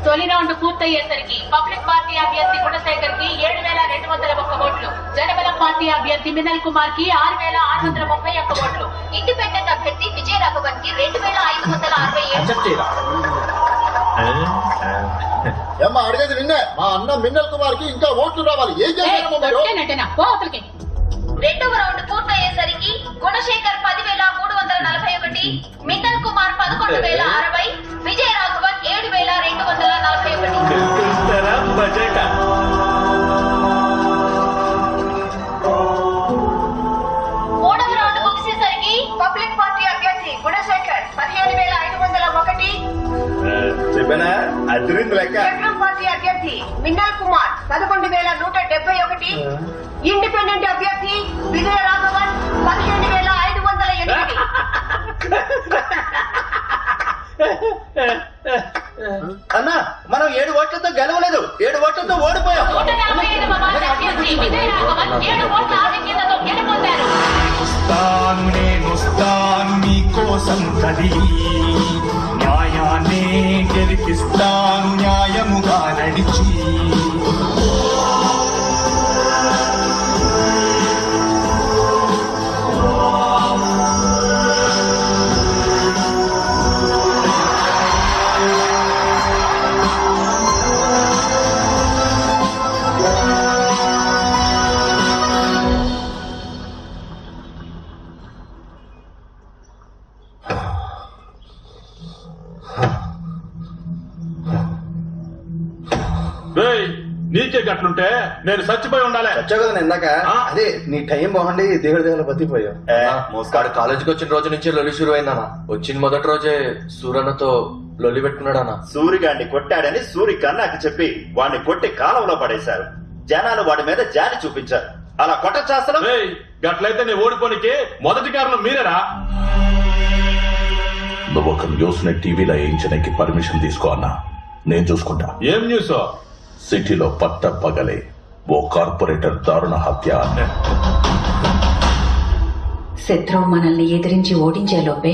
తొలి round పూర్తయ్యేసరికి public party అభ్యర్థి గుణశేఖర్ కి 7,201 ఓట్లు, జనబలం పార్టీ అభ్యర్థి మినల్ కుమార్ కి 6,631 ఓట్లు, ఇండిపెండెంట్ అభ్యర్థి విజయరాఘవన్ కి 2,567. ఏమ్మా అడిగేది నిన్నే. మా అన్న మిన్నల్ కుమార్ కి ఇంకా ఓట్లు రావాలి. ఏం చేయాలి? రెండవ రౌండ్ పూర్తయ్యేసరికి గుణశేఖర్ 10,341, మిన్నల్ కుమార్ 11,060, విజయరాఘవన్ 7,241. మూడవ రౌండ్ ముగిసేసరికి పబ్లిక్ పార్టీ అభ్యర్థి గుణశేఖర్ 15,501, చెప్పనా అదిరింది లెక్క. జనరల్ పార్టీ అభ్యర్థి మిన్నల్ కుమార్ 11,171, ఇండిపెండెంట్ అభ్యర్థి విజయరాఘవన్ 15,508. అన్నా మనం 7 ఓట్లతో గెలవలేదు, 7 ఓట్లతో ఓడిపోయాం. 145వ వార్డు అభ్యర్థి విజయరాఘవన్ 7 ఓట్ల ఆధిక్యతతో గెలుపొందారు. నేనొస్తాను మీకోసం కదిలి, న్యాయాన్ని గెలిపిస్తాను న్యాయముగా నడిచి. నీకే గట్లుంటే నేను చచ్చిపోయి ఉండాలి. వచ్చావు కదా ఇందాక. అదే నీ టైం బాగుండి దేవుడి దేవుడు బతికిపోయావు. మోస్కాడు కాలేజీకి వచ్చిన రోజు నుంచి లొలి షురు అయిందన్న. వచ్చిన మొదటి రోజే సూరన్నతో లొలి పెట్టుకున్నాడన్న. సూరిగాడిని కొట్టాడని సూరి కన్నాకి చెప్పి వాడిని కొట్టి కాలంలో పడేశారు. జనాలు వాడి మీద జాలి చూపించారు. అలా కొట్ట చేస్తాను. గట్లయితే నీ ఓడిపోనికి మొదటి కారణం మీరేరా? నువ్వు ఒక న్యూస్ ని టీవీలో వేయించడానికి పర్మిషన్ తీసుకో అన్నా, నేను చూసుకుంటా. ఏం న్యూస్? సిటీలో పట్ట పగలే ఓ కార్పొరేటర్ దారుణ హత్య. శత్రువు మనల్ని ఎదిరించి ఓడించే లోపే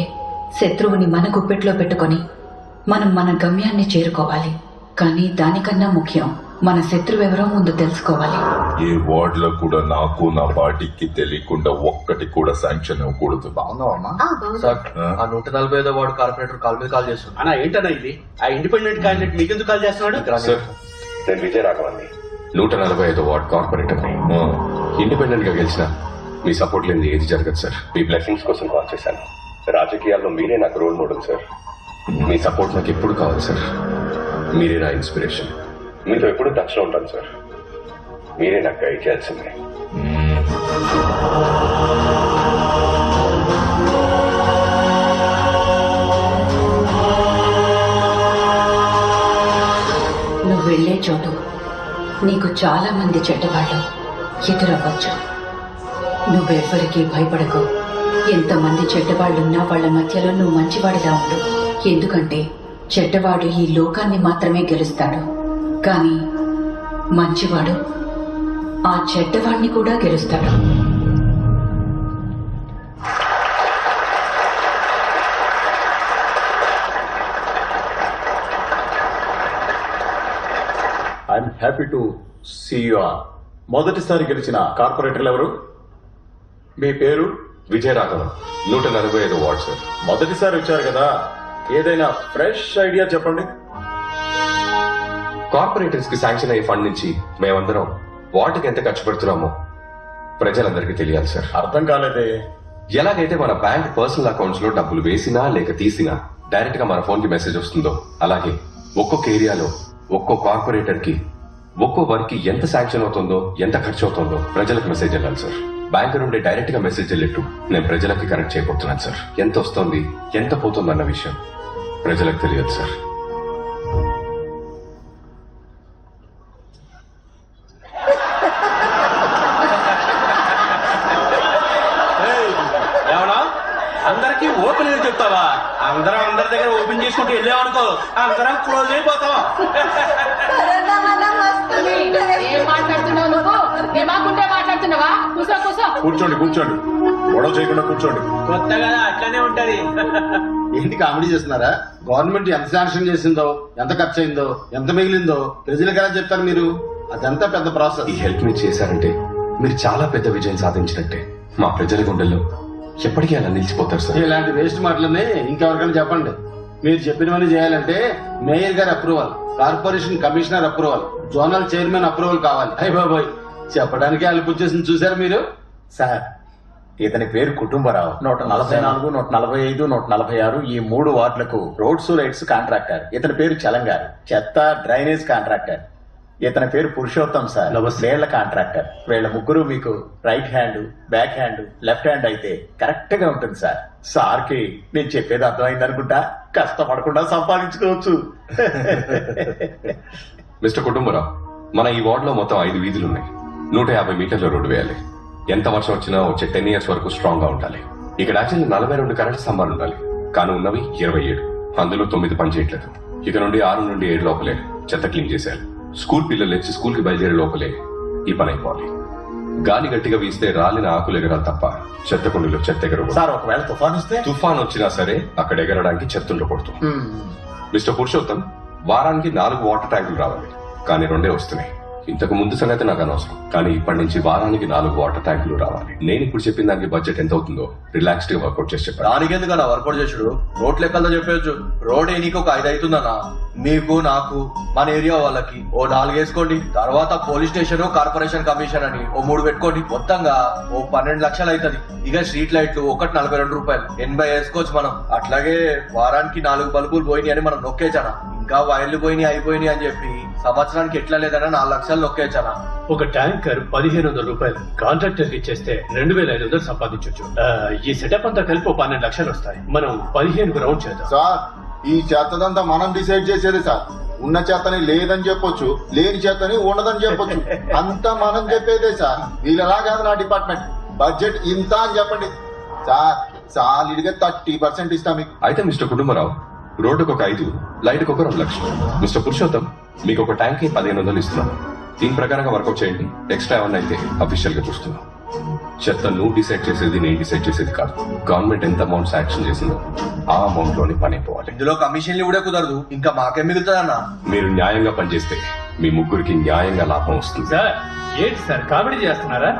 శత్రువుని మన గుప్పెట్లో పెట్టుకొని మనం మన గమ్యాన్ని చేరుకోవాలి. కానీ దానికన్నా ముఖ్యం మన శత్రువెవరో ముందు తెలుసుకోవాలి. ఏ వార్డ్ లో కూడా నాకు నా పార్టీకి తెలియకుండా ఒక్కటి కూడా శాంక్షన్ ఇవ్వకూడదు. సార్, ఆ 145వ వార్డు కార్పొరేటర్ కాల్ మీద కాల్ చేస్తున్నాడు. అన్నా ఏంటన్నా ఇది? ఆ ఇండిపెండెంట్ క్యాండిడేట్ మీకెందుకు కాల్ చేస్తున్నాడు? నేను విజయరాఘవాన్ని, 145వ వార్డ్ కార్పొరేటర్ ని. ఇండిపెండెంట్ గా గెలిచిన మీ సపోర్ట్ లేని ఏది జరగదు సార్. మీ బ్లెస్సింగ్స్ కోసం కాల్ చేశాను. రాజకీయాల్లో మీరే నాకు రోల్ మోడల్ సార్. మీ సపోర్ట్ నాకు ఎప్పుడు కావాలి సార్. మీరే నా ఇన్స్పిరేషన్. మీతో ఎప్పుడు టచ్ లో ఉంటాను సార్. మీరే నాకు గైడ్ చేయాల్సిందే. నువ్వు వెళ్లే చోటు నీకు చాలా మంది చెడ్డవాళ్ళు ఎదురవ్వచ్చు. నువ్వెవ్వరికీ భయపడకు. ఎంతమంది చెడ్డవాళ్లున్నా వాళ్ల మధ్యలో నువ్వు మంచివాడిలా ఉండు. ఎందుకంటే చెడ్డవాడు ఈ లోకాన్ని మాత్రమే గెలుస్తాడు, కానీ మంచివాడు ఆ చెడ్డవాడిని కూడా గెలుస్తాడు. I'm happy to see you all. మొదటిసారి గెలిచిన కార్పొరేటర్లు ఎవరు? మీ పేరు? విజయరాఘవన్, 145వ వార్డ్ సార్. మొదటిసారి వచ్చారు కదా, ఏదైనా ఫ్రెష్ ఐడియా చెప్పండి. కార్పొరేటర్స్ కి శాంక్షన్ అయ్యే ఫండ్ నుంచి మేమందరం వార్డుకి ఎంత ఖర్చు పెడుతున్నామో ప్రజలందరికీ తెలియాలి సార్. అర్థం కాలేదే. ఎలాగైతే మన బ్యాంక్ పర్సనల్ అకౌంట్స్ లో డబ్బులు వేసినా లేక తీసినా డైరెక్ట్ గా మన ఫోన్ కి మెసేజ్ వస్తుందో, అలాగే ఒక్కొక్క ఏరియాలో ఒక్కో కార్పొరేటర్ కి ఒక్కో వర్క్ కి ఎంత శాంక్షన్ అవుతుందో, ఎంత ఖర్చు అవుతుందో ప్రజలకు మెసేజ్ వెళ్ళాలి సార్. బ్యాంక్ నుండి డైరెక్ట్ గా మెసేజ్ వెళ్ళేట్టు నేను ప్రజలకి కనెక్ట్ చేయబోతున్నాను సార్. ఎంత వస్తుంది, ఎంత పోతుంది అన్న విషయం ప్రజలకు తెలియదు సార్. అందరికి ఓపెన్ గా చెప్తావా? అందరం అందరి దగ్గర ఓపెన్ చేసుకుంటూ వెళ్ళామనుకో, అందరం క్లోజ్ అయిపోతాం. ఏం మాట్లాడుతున్నావు నువ్వు? ఏమాకుంటే మాట్లాడుతున్నావా? కూర్చోండి. గొడవ చేయకుండా కూర్చోండి. కొత్త కదా అట్లనే ఉంటది. ఏంటి కామెడీ చేస్తున్నారా? గవర్నమెంట్ ఎంత శాంక్షన్ చేసిందో, ఎంత ఖర్చు అయిందో, ఎంత మిగిలిందో ప్రజలకు ఎలా చెప్తారు మీరు? అదంతా పెద్ద ప్రాసెస్. ఈ హెల్ప్ మీరు చేశారంటే మీరు చాలా పెద్ద విజయం సాధించినట్టే. మా ప్రజల గుండెల్లో ఎప్పటికీ అలా నిలిచిపోతారు సార్. ఇలాంటి వేస్ట్ మాటలని ఇంకెవరికైనా చెప్పండి. మీరు చెప్పినవన్నీ చేయాలంటే మేయర్ గారి approval, corporation commissioner approval, zonal chairman approval కావాలి. అయ్య బాబోయ్, చెప్పడానికి అల్పు వచ్చేసింది చూసారు మీరు. సార్, ఇతని పేరు కుటుంబరావు. 144, 145, 146 ఈ 3 వార్డులకు రోడ్స్ లైట్స్ కాంట్రాక్టర్. ఇతని పేరు చలంగారు, చెత్త డ్రైనేజ్ కాంట్రాక్టర్. ఇతని పేరు పురుషోత్తం సార్, నీళ్ల కాంట్రాక్టర్. వీళ్ళ ముగ్గురు మీకు right hand, back hand, left hand అయితే కరెక్ట్ గా ఉంటుంది సార్. సార్ కి నేను చెప్పేది అర్థమైంది అనుకుంటా. కష్టపడకుండా సంపాదించుకోవచ్చు. మిస్టర్ కుటుంబరావు, మన ఈ వార్డులో మొత్తం 5 వీధులు ఉన్నాయి. 150 మీటర్ల రోడ్డు వేయాలి. ఎంత వర్షం వచ్చినా వచ్చే 10 years వరకు స్ట్రాంగ్ గా ఉండాలి. ఇక్కడ యాక్చువల్లీ 42 కరెంట్ స్తంభాలు ఉండాలి, కానీ ఉన్నవి 27. అందులో 9 పనిచేయట్లేదు. ఇక నుండి 6 నుండి 7 లోపలే చెత్త క్లీన్ చేశారు. స్కూల్ పిల్లలు వచ్చి స్కూల్ కి బయలుదేరే లోపలే ఈ పని అయిపోవాలి. గాలి గట్టిగా వీస్తే రాలిన ఆకులు ఎగరాలి తప్ప చెత్త కుండీలో చెత్త ఎగరకూడదు. సార్, ఒకవేళ తుఫాన్ వస్తే? తుఫాన్ వచ్చినా సరే అక్కడ ఎగరడానికి చెత్త ఉండకూడదు. మిస్టర్ పురుషోత్తం, వారానికి 4 వాటర్ ట్యాంకులు రావాలి, కానీ 2 వస్తున్నాయి. ఇంతకు ముందు సంగతి నాకు అనవసరం, కానీ ఇప్పటి నుంచి వారానికి 4 వాటర్ ట్యాంకులు రావాలి. నేను ఇప్పుడు చెప్పిన దానికి బడ్జెట్ ఎంత అవుతుందో రిలాక్స్డ్ గా వర్కౌట్ చేసి చెప్పాను. దానికి ఎందుకన్నా వర్కౌట్ చేసుడు? రోడ్ లెక్కల్లో చెప్పవచ్చు. రోడ్ నీకు ఒక 5 అవుతుందన్నా. మీకు, నాకు, మన ఏరియా వాళ్ళకి ఓ 4 వేసుకోండి. తర్వాత పోలీస్ స్టేషన్, కార్పొరేషన్ కమిషన్ అని ఓ 3 పెట్టుకోండి. మొత్తంగా ఓ 12 లక్షలు అవుతుంది. ఇక స్ట్రీట్ లైట్లు ఒకటి 42 రూపాయలు, 80 వేసుకోవచ్చు మనం. అట్లాగే వారానికి 4 బల్బులు పోయినాయి అని మనం నొక్కేచానా. ఇంకా వైర్లు పోయినాయి, అయిపోయినాయి అని చెప్పి సంవత్సరానికి ఎట్లా లేదన్నా 4 లక్షలు నొక్కేచానా. ఒక ట్యాంకర్ 1500 రూపాయలు కాంట్రాక్టర్ కి ఇచ్చేస్తే 2500 సంపాదించవచ్చు. ఈ సెటప్ అంతా కలిపి 12 లక్షలు వస్తాయి. మనం 15 రౌండ్ చేద్దాం. సార్, ఈ చేతదంతా మనం డిసైడ్ చేసేది సార్. ఉన్న చేతని లేదని చెప్పొచ్చు, లేని చేతని ఉండదని చెప్పొచ్చు. అంతా మనం చెప్పేదే సార్. వీళ్ళలా కాదు నా డిపార్ట్మెంట్. బడ్జెట్ ఇంత అని చెప్పండి సార్. సాలిడ్గా 30% ఇస్తా మీకు. అయితే మిస్టర్ కుటుంబరావు, రోడ్డుకు ఒక 5, లైట్కి ఒక 2 లక్షలు. మిస్టర్ పురుషోత్తం, మీకు ఒక ట్యాంక్ 1500 ఇస్తున్నాను. దీని ప్రకారంగా వర్కౌట్ చేయండి. ఎక్స్ట్రా ఏమన్నా అయితే అఫీషియల్ గా చూస్తున్నాం. చెత్త నువ్వు డిసైడ్ చేసేది, నేను డిసైడ్ చేసేది కాదు. గవర్నమెంట్ ఎంత అమౌంట్ శాంక్షన్ చేసిందో ఆ అమౌంట్ లోని పని అయిపోవాలి. ఇందులో కమిషన్లు కూడా కుదరదు. ఇంకా మాకేం మిగులుతుందన్నా? మీరు న్యాయంగా పనిచేస్తే మీ ముగ్గురికి న్యాయంగా లాభం వస్తుంది. సార్, ఏంటి సార్ కామెడీ చేస్తున్నారా?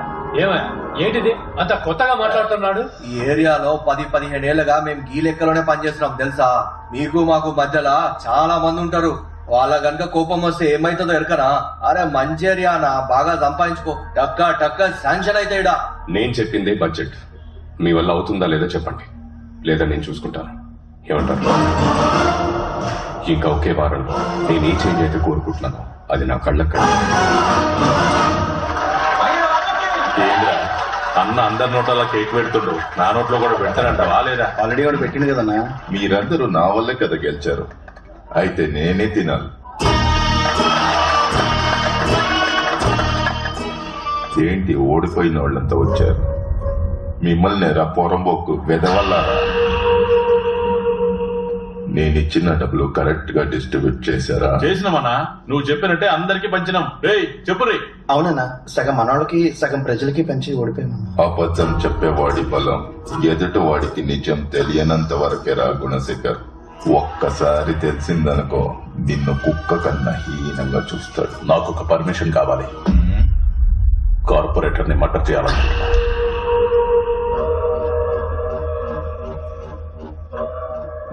ఏంటిది అంత కొత్తగా మాట్లాడుతున్నాడు? ఈ ఏరియాలో 10-15 ఏళ్ళగా మేము గీ లెక్కలోనే పనిచేస్తున్నాం తెలుసా. మీకు మాకు మధ్యలో చాలా మంది ఉంటారు. వాళ్ళ గనుక కోపం వస్తే ఏమైతుందో ఎరకనా? అరే మంచి ఏరియానా, బాగా సంపాదించుకో, టక్క శాంక్షన్ అయితే ఇడా. నేను చెప్పిందే బడ్జెట్. మీ వల్ల అవుతుందా లేదో చెప్పండి, లేదా నేను చూసుకుంటాను. ఏమంటారు? ఇంకా ఒకే వారంలో నేను ఏ చేంజ్ అయితే కోరుకుంటున్నాను అది నా కళ్ళక్కడ. అన్న అందరి నోట్ల కేక్ పెడుతుండ్రు, నా నోట్లో కూడా పెడతానంటావా లేదా? ఆల్రెడీ వాడు పెట్టింది కదన్నా. మీరందరూ నా వల్లే కదా గెలిచారు, అయితే నేనే తినాలి. ఏంటి ఓడిపోయిన వాళ్ళంతా వచ్చారు? మిమ్మల్ని రా పొరంబొక్కు వెదవల్లారా. నేను ఇచ్చిన డబ్బులు కరెక్ట్ గా డిస్ట్రిబ్యూట్ చేశారా? చేసినామన్నా, నువ్వు చెప్పినట్టే అందరికి పంచినాం. చెప్పు రే. అవునన్నా, సగం మనోళ్ళకి సగం ప్రజలకి పంచి ఓడిపోయామన్నా. అబద్ధం చెప్పేవాడి బలం ఎదుటి వాడికి నిజం తెలియనంత వరకే రా గుణశేఖర్. ఒక్కసారి తెలిసిందనుకో నిన్ను కుక్క కన్నా హీనంగా చూస్తాడు. నాకు ఒక పర్మిషన్ కావాలి. కార్పొరేటర్ ని మర్డర్ చేయాలనుకుంటున్నా.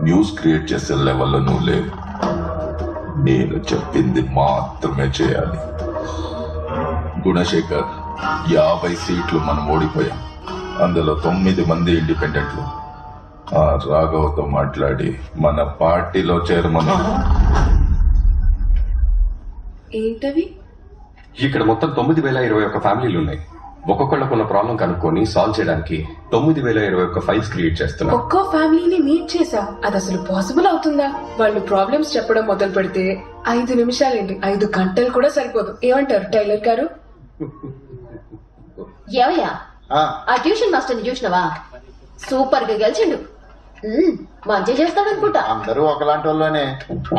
న్యూస్ క్రియేట్ చేసే లెవెల్లో నువ్వు లేవు. నేను చెప్పింది మాత్రమే చేయాలి. గుణశేఖర్, 50 సీట్లు మనం ఓడిపోయాం. అందులో 9 మంది ఇండిపెండెంట్లు. ఆ రాఘవతో మాట్లాడి మన పార్టీలో చేరమని. ఏంటవి? ఇక్కడ మొత్తం 9021 ఫ్యామిలీలు ఉన్నాయి. ఒక్కొక్కళ్ళకున్న ప్రాబ్లం కనుక్కొని సాల్వ్ చేయడానికి 9021 ఫైల్స్ క్రియేట్ చేస్తున్నాం. ఒక్కో ఫ్యామిలీని మీట్ చేసా. అది అసలు పాసిబుల్ అవుతుందా? వాళ్ళు ప్రాబ్లమ్స్ చెప్పడం మొదలు పెడితే 5 నిమిషాలేంటి, 5 గంటలు కూడా సరిపోదు. ఏమంటారు టైలర్ గారు? ఏవయ్యా, ఆ ట్యూషన్ మాస్టర్ చూసినవా? సూపర్ గా గెలిచిండు. మంచి చేస్తాడనుకుంటా. అందరూ ఒకలాంటి వాళ్ళనే.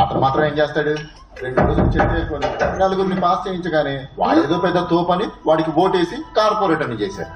అతను మాత్రం ఏం చేస్తాడు? 2 రోజులు చెప్పేసుకొని 4గురిని పాస్ చేయించగానే వాడేదో పెద్ద తోపని వాడికి ఓటేసి కార్పొరేటర్ని చేశారు.